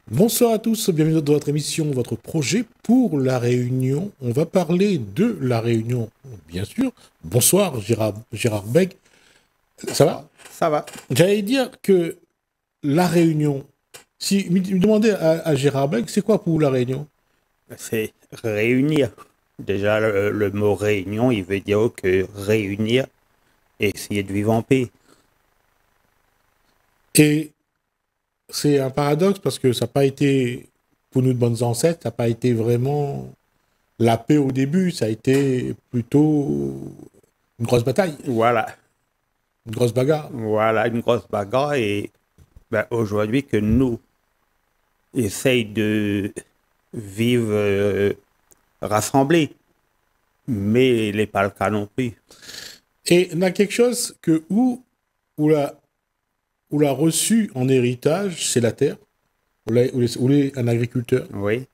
Bonsoir à tous, bienvenue dans votre émission, votre projet pour La Réunion. On va parler de La Réunion, bien sûr. Bonsoir Gérard Beg. Ça va? Ça va. J'allais dire que La Réunion, si me demandez à Gérard Beg, c'est quoi pour La Réunion? C'est réunir. Déjà, le mot réunion, il veut dire que réunir et essayer de vivre en paix. Et c'est un paradoxe parce que ça n'a pas été, pour nous de bonnes ancêtres, ça n'a pas été vraiment la paix au début, ça a été plutôt une grosse bataille, Voilà. une grosse bagarre. Voilà, une grosse bagarre. Et aujourd'hui, que nous essaye de vivre rassemblés. Mais il n'est pas le cas non plus. Et on a quelque chose que où l'a reçu en héritage, c'est la terre, où est un agriculteur. Oui.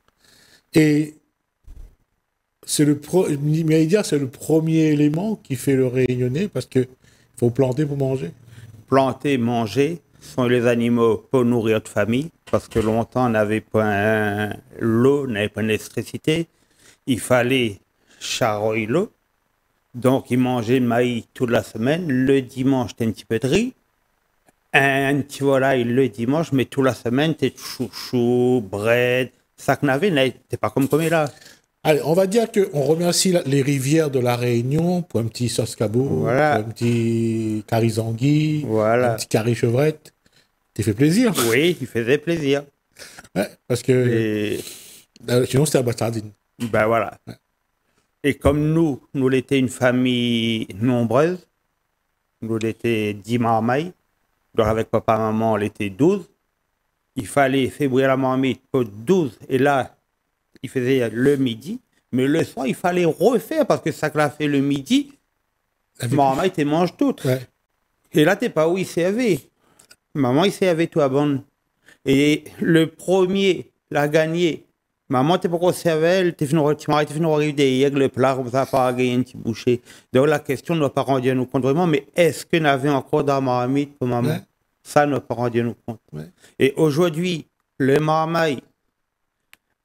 Et c'est c'est le premier élément qui fait le réunionnais parce que faut planter pour manger. Planter, manger sont les animaux pour nourrir de famille, parce que longtemps on n'avait pas l'eau, on n'avait pas d'électricité. Il fallait charrer l'eau. Donc ils mangeaient le maïs toute la semaine. Le dimanche, c'était un petit peu de riz. Un petit volaille le dimanche, mais toute la semaine, c'était chouchou, bread, ça qu'on avait, n'était pas comme là. Allez, on va dire qu'on remercie les rivières de la Réunion pour un petit Soscabo, Voilà. pour un petit Carizangui, un Voilà. petit Carry-Chevrette. T'es fait plaisir. Oui, il faisait plaisir. Ouais, parce que Et sinon c'était à boîte sardine. ben voilà. Et comme nous l'étions une famille nombreuse, nous l'étions 10 marmailles, donc avec papa et maman, on était 12. Il fallait faire bouillir la marmite pour 12. Et là, il faisait le midi. Mais le soir, il fallait refaire parce que ça que l'a fait le midi, marmite, tu manges toutes. Ouais. Et là, tu n'es pas où il servait. Maman, il servait tout à bonne. Et le premier l'a gagné. Maman, t'es pas qu'on servait, tu m'arrêtes de regarder des aigles, le plat, comme ça, pas gagner un petit boucher. Donc la question ne doit pas rendre nous compte vraiment, mais est-ce qu'on avait encore dans la marmite pour maman? Ouais. Ça ne doit pas rendre nous compte. Ouais. Et aujourd'hui, le marmaille,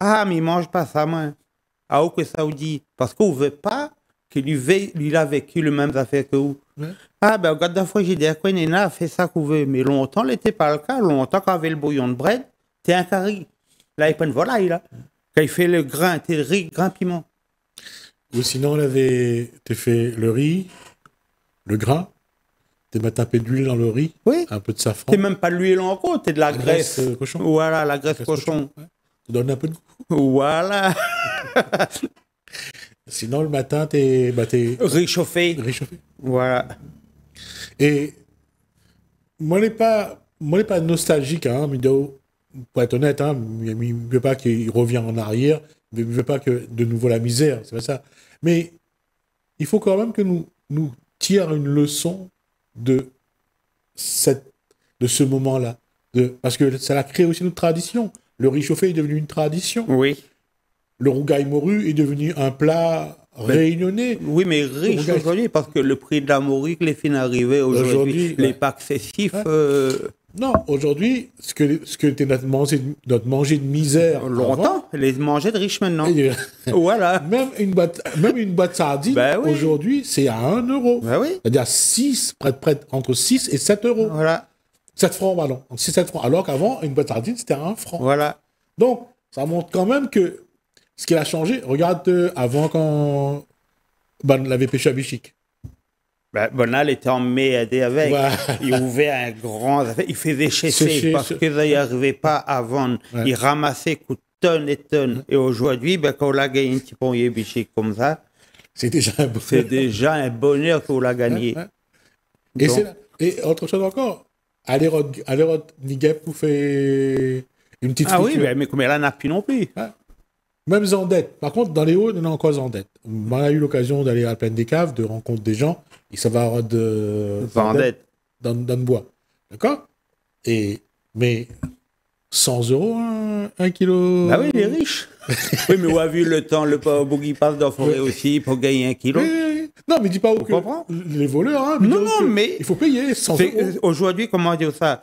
ah, mais il mange pas ça, moi. Ah, où que ça vous dit? Parce qu'on ne veut pas qu'il lui a vécu les mêmes affaires que vous. Ouais. Ah, ben, regarde, la fois, j'ai dit à quoi il a fait ça qu'on veut. Mais longtemps, ce n'était pas le cas. Longtemps, quand avait le bouillon de bread, t'es un curry. Là, il prend une volaille, là. Quand il fait le grain, t'es riz, grain piment. Ou sinon, t'as fait le riz, le grain, tu mets un peu d'huile dans le riz, Oui. un peu de safran. T'es même pas de l'huile encore, t'es de la graisse. Cochon. Voilà, la graisse cochon. Ouais. Ça donne un peu de goût. Voilà. Sinon, le matin, t'es Réchauffé. réchauffé. Voilà. Et moi, je n'ai pas nostalgique, hein, mais pour être honnête, hein, il ne veut pas qu'il revienne en arrière, il ne veut pas que de nouveau la misère, c'est pas ça. Mais il faut quand même que nous tirions une leçon de ce moment-là. Parce que ça a créé aussi notre tradition. Le riz chauffé est devenu une tradition. Oui. Le rougail morue est devenu un plat réunionnais. Oui, mais riche aujourd'hui, parce que le prix de la morue, les fins arrivés aujourd'hui, les packs excessifs. Non, aujourd'hui, ce que était notre manger de misère. Longtemps, les manger de riches maintenant. Voilà. Même une boîte sardine, Ben oui. aujourd'hui, c'est à 1 euro. Ben oui. C'est-à-dire entre 6 et 7 euros. Voilà. 7 francs, pardon. 6, 7 francs. Alors qu'avant, une boîte sardine, c'était à 1 franc. Voilà. Donc, ça montre quand même que ce qui a changé, regarde avant quand on l'avait pêché à Bichic. Ben, Bonal était en méadé avec. Ouais. Il ouvrait un grand. Il faisait chasser parce qu'ils n'y arrivaient pas à vendre. Ouais. Il ramassait tonnes et tonnes. Et aujourd'hui, ben, quand on a gagné un petit ponnier bichic comme ça, c'est déjà un bonheur. C'est déjà un bonheur qu'on l'a gagné. Ouais. Et autre chose encore, aller Nigep vous fait une petite friture. Ah oui, mais comme elle n'a plus non plus. Ouais. Même Zandette. Par contre, dans les Hauts, on a encore Zandette. On a eu l'occasion d'aller à la plaine des caves, de rencontrer des gens. Et ça va avoir de Zandette dans le bois. D'accord? Mais 100 euros, un kilo. Ah oui, il est riche. Oui, mais on a vu le temps, le boogie passe dans la forêt aussi pour gagner 1 kilo. Oui. Non, mais dis pas que les voleurs, hein, non, mais il faut payer 100 euros. Aujourd'hui, comment dire ça?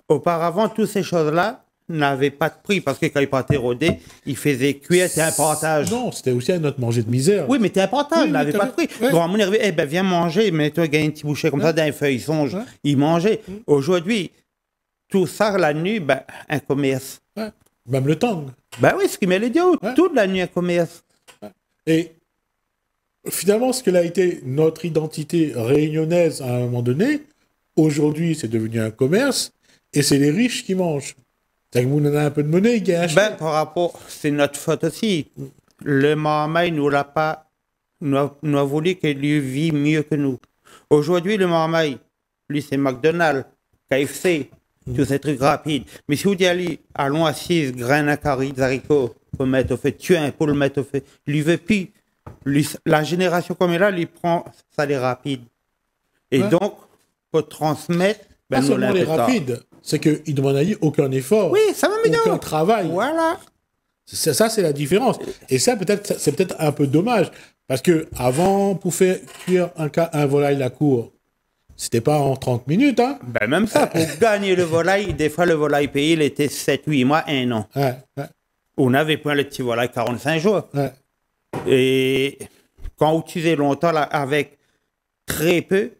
Auparavant, toutes ces choses-là n'avait pas de prix parce que quand il partait rôder, il faisait cuire, c'était un partage. Non, c'était aussi un autre manger de misère. Oui, mais c'était un partage, Oui, il n'avait pas de prix. ouais. Grand monde arrivait, eh ben viens manger, mais toi, gagne un petit bouchée comme ça dans les feuilles songe. Ouais. Il mangeait. Aujourd'hui, tout ça, la nuit, ben, un commerce. Ouais. Même le tang. Ben oui, ce qui met les dieux, Ouais. toute la nuit, un commerce. Et finalement, ce qu'elle a été notre identité réunionnaise à un moment donné, aujourd'hui, c'est devenu un commerce, et c'est les riches qui mangent. C'est-à-dire que vous en avez un peu de monnaie, il gagne. Ben, par rapport, c'est notre faute aussi. Le Marmaille nous l'a pas, nous a voulu qu'il vit mieux que nous. Aujourd'hui, le Marmaille, lui, c'est McDonald's, KFC, tous ces trucs rapides. Mais si vous dites, allez, allons à 6 graines à caries, des haricots, pour mettre au fait, tuer un pour le mettre au fait. Lui veut plus. Lui, la génération comme elle là, lui prend ça les rapides. Et Ouais. donc, pour transmettre, ben, Pas nous, seulement on les l'a fait tard. rapides, c'est qu'ils ne demandent aucun effort, Oui, ça va mieux. aucun travail. Voilà. Ça, c'est la différence. Et ça, peut-être, c'est peut-être un peu dommage. Parce que avant, pour faire cuire un volaille la cour, c'était pas en 30 minutes, hein? Ben, même ça, pour gagner le volaille, des fois, le volaille payé, il était 7, 8 mois, 1 an. Ouais, ouais, On n'avait pas le petit volaille 45 jours. ouais. Et quand on utilisait longtemps là, avec très peu,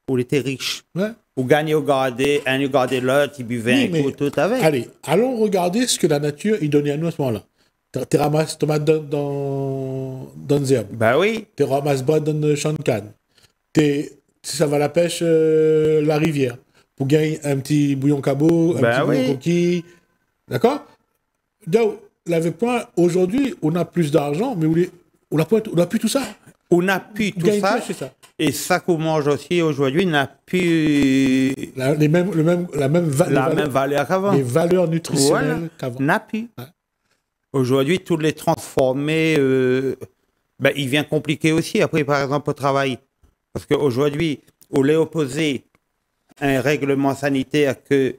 on était riche. Ouais. On gagnait au garder, un au garder l'autre, il buvait Oui, un mais coup tout avec. allez, allons regarder ce que la nature il donnait à nous à ce moment-là. Tu ramasses tomates dans les herbes. Ben oui. Tu ramasses bras dans le champ de canne. Ça va à la pêche, la rivière. Pour gagner un petit bouillon cabot, un Ben petit bouillon oui. coquille. D'accord? Donc, aujourd'hui, on a plus d'argent, mais on n'a plus tout ça. On n'a plus On tout gagne ça. plus, c'est ça. Et ça qu'on mange aussi aujourd'hui n'a plus La même valeur qu'avant. les valeurs nutritionnelles Voilà. qu'avant. N'a plus. Ouais. Aujourd'hui, tous les transformés, ben, il vient compliquer aussi après, par exemple, au travail. Parce qu'aujourd'hui, on l'est opposé à un règlement sanitaire que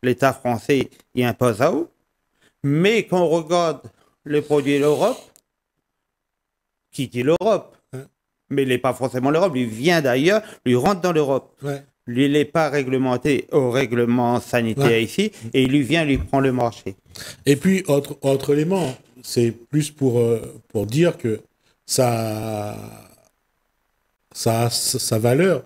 l'État français y impose à eux. Mais quand on regarde les produits de l'Europe, qui dit l'Europe, Ouais. mais il n'est pas forcément l'Europe, il vient d'ailleurs, lui rentre dans l'Europe. Ouais. Lui, il n'est pas réglementé au règlement sanitaire Ouais. ici, et il lui vient, lui prend le marché. Et puis, autre élément, c'est plus pour dire que ça a sa valeur.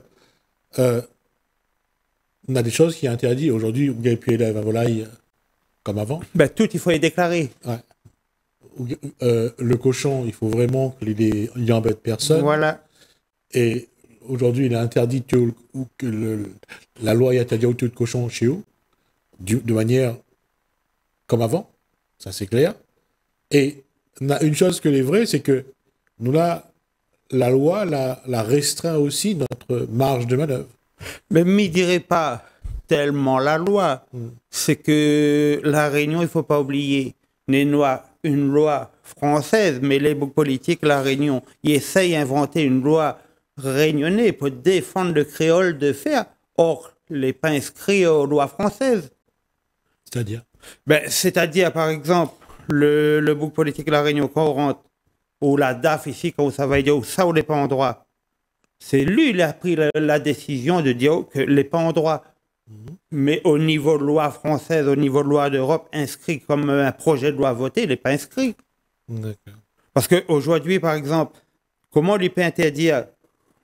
On a des choses qui sont interdites. Aujourd'hui, vous n'avez plus élève à volaille comme avant. Ben, tout, il faut les déclarer. Le cochon, il faut vraiment qu'il embête personne. Voilà. Et aujourd'hui, il est interdit la loi est interdite au tout de cochon chez nous, de manière comme avant, ça c'est clair. Et une chose que est vraie, c'est que nous là, la loi la restreint aussi notre marge de manœuvre. Mais il ne dirait pas tellement la loi. C'est que la Réunion, il ne faut pas oublier, une loi française, mais les boucs politiques, la Réunion, ils essayent d'inventer une loi réunionnais pour défendre le créole de fer. Or, il n'est pas inscrit aux lois françaises. C'est-à-dire C'est-à-dire, par exemple, le bouc politique de la Réunion, quand on rentre, ou la DAF ici, quand ça va dire, ça, on n'est pas en droit. C'est lui qui a pris la décision de dire que n'est pas en droit. Mais au niveau de loi française, au niveau de loi d'Europe, inscrit comme un projet de loi voté, il n'est pas inscrit. D'accord. Parce qu'aujourd'hui, par exemple, comment lui peut interdire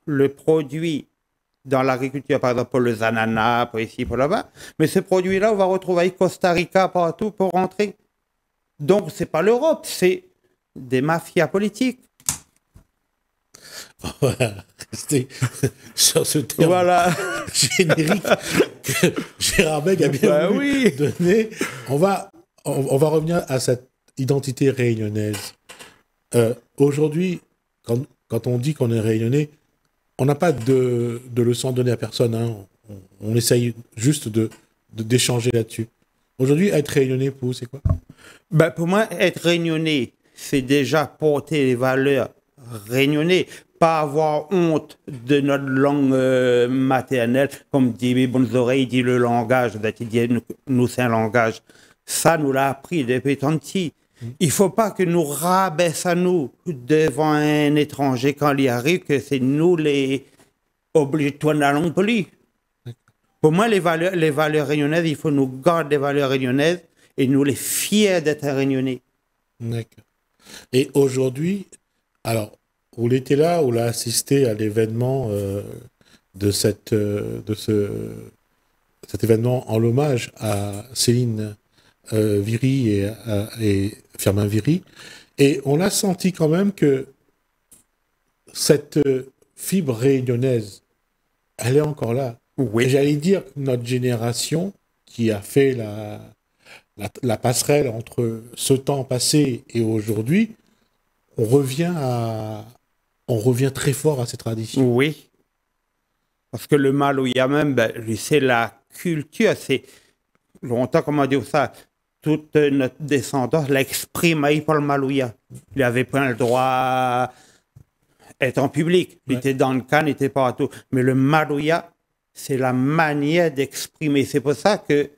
le produit dans l'agriculture, par exemple, pour les ananas, pour ici, pour là-bas, mais ce produit-là, on va retrouver Costa Rica partout pour rentrer. Donc, ce n'est pas l'Europe, c'est des mafias politiques. Voilà, rester sur ce terme Voilà. générique que Gérard Bègue a bien Bah voulu oui. donner. On va revenir à cette identité réunionnaise. Aujourd'hui, quand on dit qu'on est réunionnais, on n'a pas de leçon donnée à personne. Hein. On essaye juste d'échanger là-dessus. Aujourd'hui, être réunionnais, pour vous, c'est quoi? Ben, pour moi, être réunionnais, c'est déjà porter les valeurs réunionnais, pas avoir honte de notre langue maternelle, comme dit mes bonnes oreilles, dit le langage, il dit nous c'est un langage. Ça, nous l'a appris depuis tant petit. Il ne faut pas que nous rabaisse à nous devant un étranger quand il y arrive, que c'est nous les obligés de tourner la langue pour lui. Pour moi, les valeurs réunionnaises, il faut nous garder les valeurs réunionnaises Et nous, les fiers d'être un Réunionnais. D'accord. Et aujourd'hui, alors, on était là, on a assisté à l'événement cet événement en l'hommage à Céline Viry et Firmin Viry. Et on a senti quand même que cette fibre réunionnaise, elle est encore là. Oui. Et j'allais dire, notre génération qui a fait la passerelle entre ce temps passé et aujourd'hui, on revient très fort à ces traditions. Oui. Parce que le Maloya même, ben, c'est la culture, c'est longtemps, comment dire ça, toute notre descendance l'exprime par le Maloya. Il n'avait pas le droit d'être en public. Il était dans le camp, il n'était partout. Mais le Maloya, c'est la manière d'exprimer. C'est pour ça que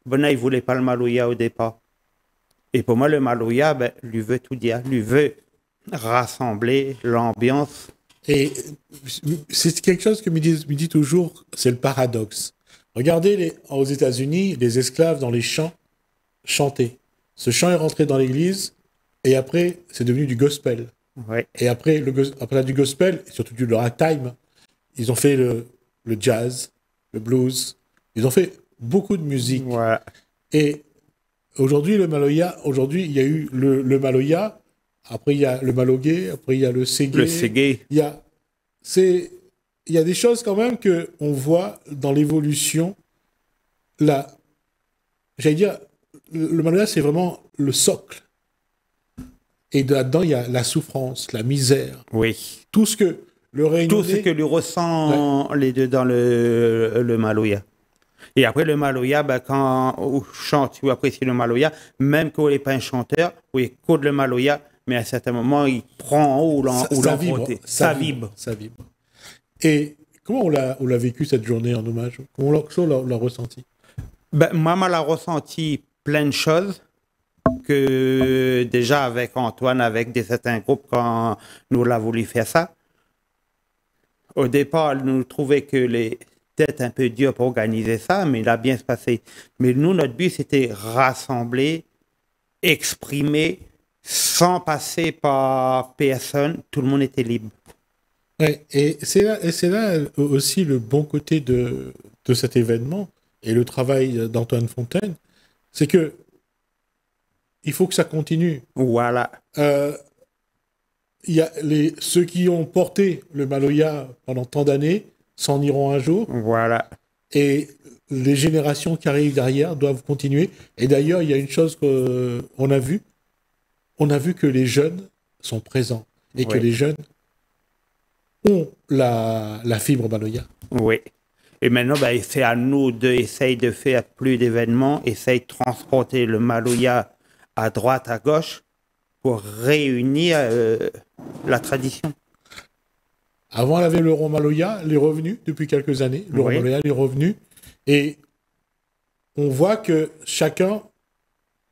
Bona, il ne voulait pas le Maloya au départ. Et pour moi, le Maloya, ben, lui veut tout dire. Lui veut rassembler l'ambiance. Et c'est quelque chose que me dit toujours, c'est le paradoxe. Regardez aux États-Unis, les esclaves dans les champs chantaient. Ce chant est rentré dans l'église et après, c'est devenu du gospel. Ouais. Et après du gospel, et surtout du ragtime, ils ont fait le jazz, le blues. Ils ont fait beaucoup de musique. Ouais. Et aujourd'hui, le Maloya, il y a eu le Maloya. Après, il y a le malogué, après, il y a le ségué. Le ségué. Il y a des choses quand même qu'on voit dans l'évolution. J'allais dire, le Maloya, c'est vraiment le socle. Et là-dedans, il y a la souffrance, la misère. Oui. Tout ce que le Réunionnais... Tout ce que lui ressent les deux dans le Maloya. Et après, le Maloya, ben, quand on chante, ou apprécie le Maloya, même quand on n'est pas un chanteur, on écoute le Maloya, mais à un certain moment, il prend en haut l'emporter. Ça vibre. Ça vibre. Et comment on l'a vécu cette journée en hommage? Comment on l'a ressenti? Ben, maman l'a ressenti plein de choses que déjà avec Antoine, avec certains groupes, quand nous l'avons voulu faire ça. Au départ, nous trouvions que les têtes un peu dures pour organiser ça, mais il a bien se passé. Mais nous, notre but, c'était rassembler, exprimer, sans passer par personne. Tout le monde était libre. Ouais, et c'est là aussi le bon côté de cet événement et le travail d'Antoine Fontaine, c'est que il faut que ça continue. Voilà. Il y a ceux qui ont porté le Maloya pendant tant d'années s'en iront un jour. Voilà. Et les générations qui arrivent derrière doivent continuer. Et d'ailleurs, il y a une chose qu'on a vue. On a vu que les jeunes sont présents et que les jeunes ont la fibre Maloya. Oui. Et maintenant, ben, c'est à nous d'essayer de faire plus d'événements, essayer de transporter le Maloya à droite, à gauche, pour réunir la tradition. Avant, il y avait le Rond Maloya, les revenus depuis quelques années. Le Rond Maloya, les revenus. Et on voit que chacun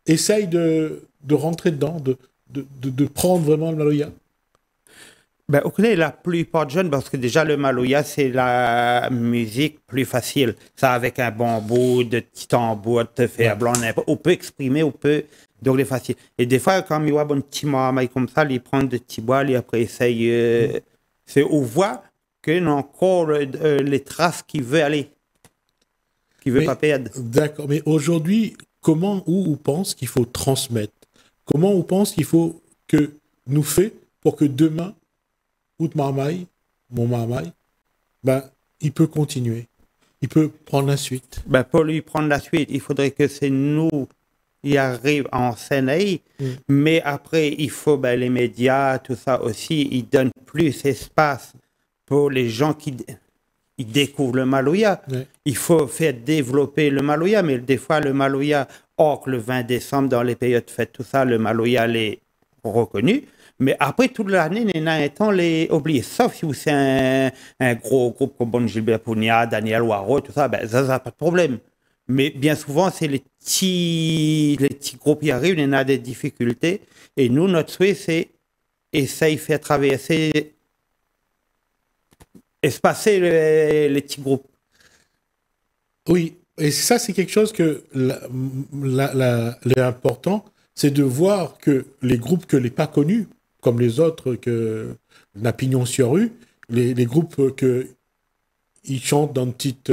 essaye de rentrer dedans, de prendre vraiment le Maloya. Ben, on connaît la plupart de jeunes parce que déjà le Maloya, c'est la musique plus facile. Ça, avec un bambou, de petits tambours, de faire blanc, on peut exprimer, donc c'est facile. Et des fois, quand il y a un petit marmaille comme ça, ils prennent de petits bois, et après essayent. On voit qu'il y a encore les traces qui veulent aller, qui ne veulent pas perdre. D'accord, mais aujourd'hui, comment on pense qu'il faut transmettre? Comment on pense qu'il faut que nous fait pour que demain, Out Marmaille, mon Marmaille, ben, il peut continuer. Il peut prendre la suite. Ben, pour lui prendre la suite, il faudrait que c'est nous qui arrivent en scène. Mais après, il faut les médias, tout ça aussi, ils donnent plus d'espace pour les gens qui ils découvrent le Maloya. Il faut faire développer le Maloya, mais des fois, le Maloya, que le 20 décembre, dans les périodes de fête, tout ça, le Maloya l'est reconnu. Mais après, toute l'année, il y en a un temps les oubliés. Sauf si c'est un gros groupe comme Bon Gilbert Pugna, Daniel Waro, tout ça, ben, ça n'a pas de problème. Mais bien souvent, c'est les petits groupes qui arrivent, il y en a des difficultés. Et nous, notre souhait, c'est essayer de faire traverser, espacer les petits groupes. Oui, Et ça, c'est quelque chose que l'important, c'est de voir que les groupes que les pas connus, comme les autres que n'a pignon sur rue, les groupes que ils chantent dans une petite,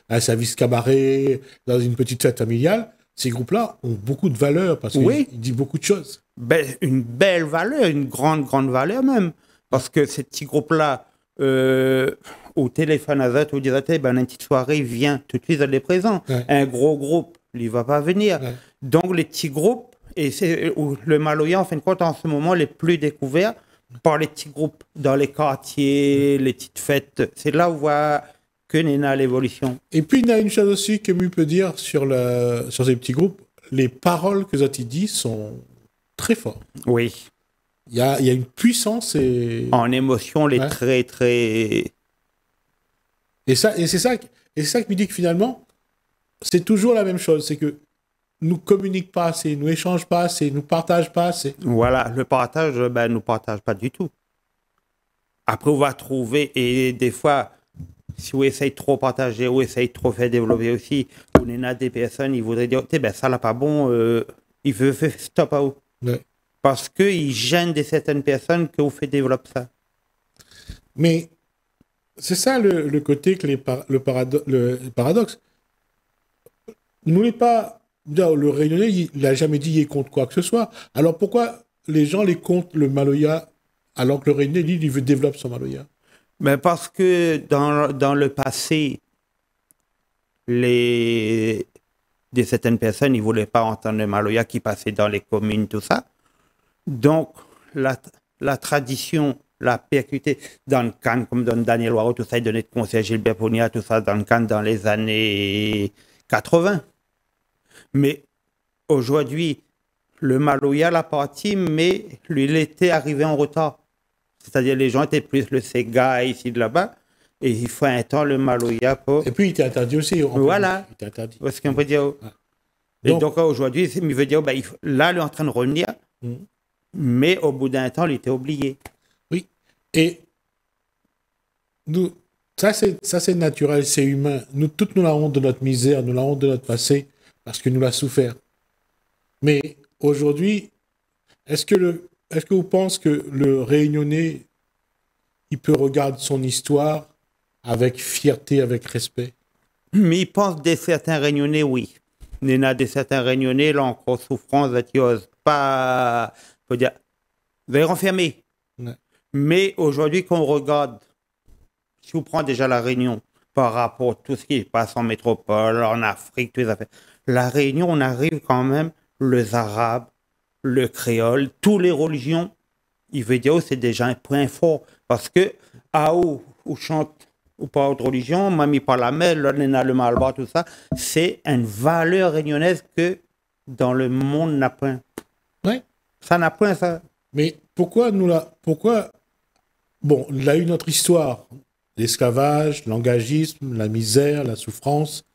un service cabaret, dans une petite fête familiale, ces groupes-là ont beaucoup de valeur parce Oui. qu'ils disent beaucoup de choses. Une belle valeur, une grande, grande valeur même. Parce que ces petits groupes-là, au téléphone à Zat, ou disait, ben, une petite soirée, viens, tout de suite, elle est présente. Ouais. Un gros groupe, il ne va pas venir. Ouais. Donc, les petits groupes, et c'est où le Maloya, en fin de compte, en ce moment, les plus découverts par les petits groupes dans les quartiers, les petites fêtes. C'est là où on voit que Nena l'évolution. Et puis, il y a une chose aussi que Mu peut dire sur ces petits groupes. Les paroles que Zati dit sont très fortes. Oui. Il y a une puissance et... En émotion, les Ouais. très, très... Et c'est ça qui me dit que finalement, c'est toujours la même chose. C'est que nous communiquent pas assez, nous échangent pas assez, nous partagent pas assez. Voilà, le partage, ben, nous partage pas du tout. Après, on va trouver, et des fois, si on essaye trop partager, ou essaye trop faire développer aussi, on a des personnes, ils voudraient dire, ben, ça là pas bon, il veut faire stop à où. Ouais. Parce qu'ils gênent de certaines personnes que vous fait développer ça. Mais c'est ça le côté que le paradoxe. Nous n'est pas... Le Réunionnais, il n'a jamais dit il est contre quoi que ce soit. Alors pourquoi les gens les contre le Maloya alors que le Réunionnais, lui, il veut développer son Maloya? Ben parce que dans le passé, de certaines personnes, ils ne voulaient pas entendre le Maloya qui passait dans les communes, tout ça. Donc, la tradition l'a percuté dans le Cannes, comme dans Daniel Waro, tout ça, il donnait de conseil à Gilbert Ponia, tout ça, dans le Cannes dans les années 80. Mais aujourd'hui, le Maloya l'a parti, mais lui, il était arrivé en retard. C'est-à-dire les gens étaient plus le Sega ici de là-bas, et il faut un temps le Maloya pour... Et puis, il était interdit aussi. Voilà. Il était interdit. Parce qu'on peut dire... Ah. Et Donc- donc aujourd'hui, il veut dire, ben, là, il est en train de revenir, mais au bout d'un temps, il était oublié. Oui. Et nous, ça c'est naturel, c'est humain. Nous la honte de notre misère, nous la honte de notre passé, parce que nous l'a souffert. Mais aujourd'hui, est-ce que vous pensez que le Réunionnais, il peut regarder son histoire avec fierté, avec respect? Mais il pense des certains Réunionnais, oui. Il y en a des certains Réunionnais, là, encore souffrance, qui n'osent pas, faut dire, vous allez renfermer. Ouais. Mais aujourd'hui, quand on regarde, si on prend déjà la Réunion par rapport à tout ce qui se passe en métropole, en Afrique, toutes les affaires, la Réunion, on arrive quand même, les Arabes, le créole, toutes les religions, il veut dire, c'est déjà un point fort. Parce que, à où chante ou pas autre religion, Mamie par la mer, le malba, tout ça, c'est une valeur réunionnaise que dans le monde n'a point. Ouais. Ça n'a point ça. Mais pourquoi bon, il a eu notre histoire, l'esclavage, l'engagisme, la misère, la souffrance,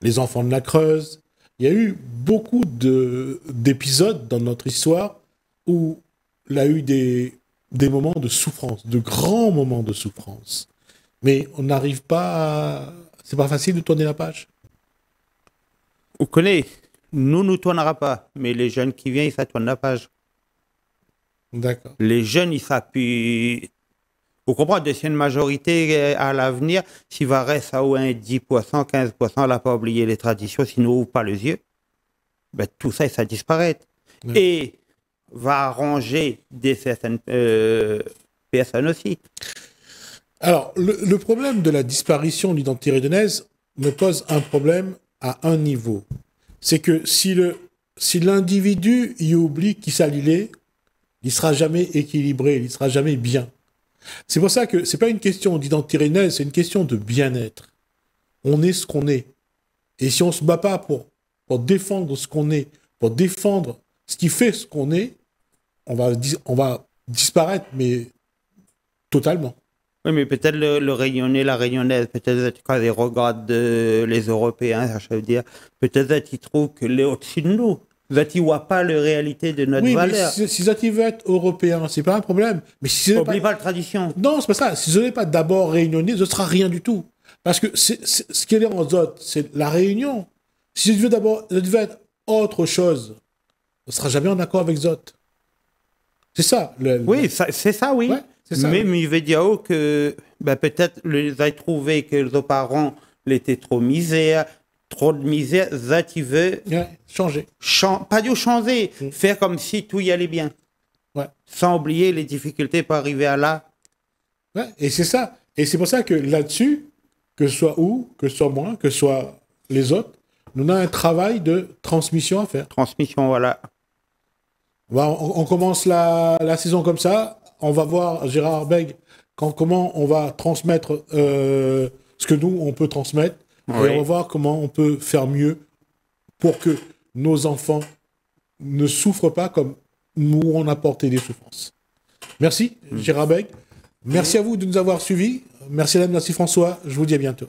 les enfants de la Creuse. Il y a eu beaucoup d'épisodes dans notre histoire où il a eu des moments de souffrance, de grands moments de souffrance. Mais on n'arrive pas à... C'est pas facile de tourner la page. Vous connaissez, nous ne tournera pas, mais les jeunes qui viennent, ça tourne la page. D'accord. Les jeunes, ils s'appuient. Vous comprenez, c'est une majorité à l'avenir. S'il va rester à 10%, 15%, on n'a pas oublié les traditions, sinon on n'ouvre pas les yeux. Ben, tout ça, ça disparaît. Ouais. Et va arranger certaines personnes aussi. Alors, le problème de la disparition de l'identité réunionnaise me pose un problème à un niveau. C'est que si l'individu y oublie qui ça il est, il ne sera jamais équilibré, il ne sera jamais bien. C'est pour ça que ce n'est pas une question d'identité réunionnaise, c'est une question de bien-être. On est ce qu'on est. Et si on ne se bat pas pour défendre ce qu'on est, pour défendre ce qui fait ce qu'on est, on va disparaître, mais totalement. Oui, mais peut-être le Réunionnais, la Réunionnaise, peut-être quand ils regardent les Européens, ça veut dire, peut-être qu'ils trouvent que les au-dessus de nous. Ils ne voient pas la réalité de notre valeur. Mais si ils veulent être européens, c'est pas un problème. Mais si N'oublie pas la tradition. Non, c'est pas ça. Si ce n'est pas d'abord réunionnais, ce sera rien du tout. Parce que ce qui est en Zot, c'est la réunion. Si je devais être autre chose, on ne sera jamais en accord avec Zot. C'est ça. Oui, c'est ça, oui. Ouais, c'est ça. Mais il veut dire que peut-être les a trouvé que les parents l'étaient trop de misère, Zot il veut changer. Pas du changer, faire comme si tout y allait bien. Ouais. Sans oublier les difficultés pour arriver à là. Ouais, et c'est ça. Et c'est pour ça que là-dessus, que ce soit que ce soit moi, que ce soit les autres, nous avons un travail de transmission à faire. Transmission, voilà. On commence la saison comme ça. On va voir, Gérard Beg, comment on va transmettre ce que nous, on peut transmettre. Oui. Et on va voir comment on peut faire mieux pour que nos enfants ne souffrent pas comme nous, on a porté des souffrances. Merci, Gérard Beg. Merci à vous de nous avoir suivis. Merci Alain, merci François. Je vous dis à bientôt.